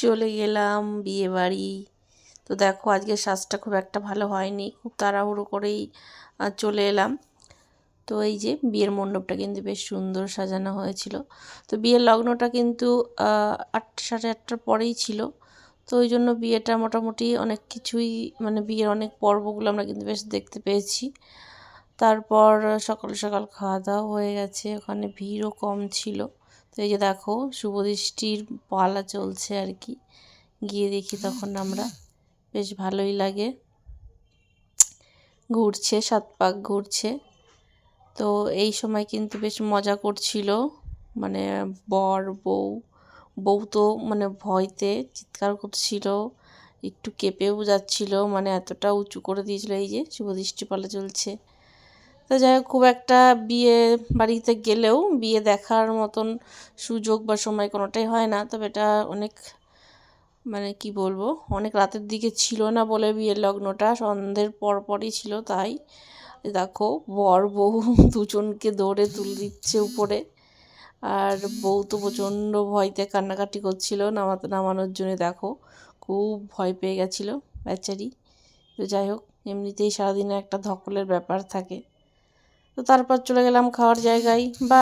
চলে গেলাম বিয়ে বাড়ি। তো দেখো আজকে সাজটা খুব একটা ভালো হয়নি, খুব তাড়াহুড়ো করেই চলে এলাম। তো এই যে বিয়ের মণ্ডপটা কিন্তু বেশ সুন্দর সাজানো হয়েছিল। তো বিয়ের লগ্নটা কিন্তু 8 সাড়ে 8টার পরেই ছিল। তো ওই জন্য বিয়েটা মোটামুটি অনেক কিছুই মানে বিয়ের অনেক পর্বগুলো আমরা কিন্তু বেশ দেখতে পেয়েছি। তারপর সকাল সকাল খাওয়া দাওয়া হয়ে গেছে, ওখানে ভিড়ও কম ছিল। তো এই যে দেখো শুভদৃষ্টির পালা চলছে আর কি, গিয়ে দেখি তখন আমরা, বেশ ভালোই লাগে, ঘুরছে, 7 পাক ঘুরছে। তো এই সময় কিন্তু বেশ মজা করছিল, মানে বর বউ, বউ তো মানে ভয়তে চিৎকার করছিল, একটু কেঁপেও যাচ্ছিল, মানে এতটা উঁচু করে দিয়েছিল। এই যে শুভদৃষ্টি পালা চলছে। তো যাই হোক, খুব একটা বিয়ে বাড়িতে গেলেও বিয়ে দেখার মতন সুযোগ বা সময় কোনোটাই হয় না। তবে এটা অনেক মানে কি বলবো, অনেক রাতের দিকে ছিল না বলে বিয়ের লগ্নটা সন্ধ্যের পরপরই ছিল। তাই দেখো বর বউ দুজনকে দৌড়ে তুলে দিচ্ছে উপরে, আর বউ তো প্রচণ্ড ভয়তে কান্নাকাটি করছিল নামানোর জন্য। দেখো খুব ভয় পেয়ে গেছিলো বেচারি। তো যাই হোক, এমনিতেই সারাদিনে একটা ধকলের ব্যাপার থাকে। তো তারপর চলে গেলাম খাওয়ার জায়গায়। বা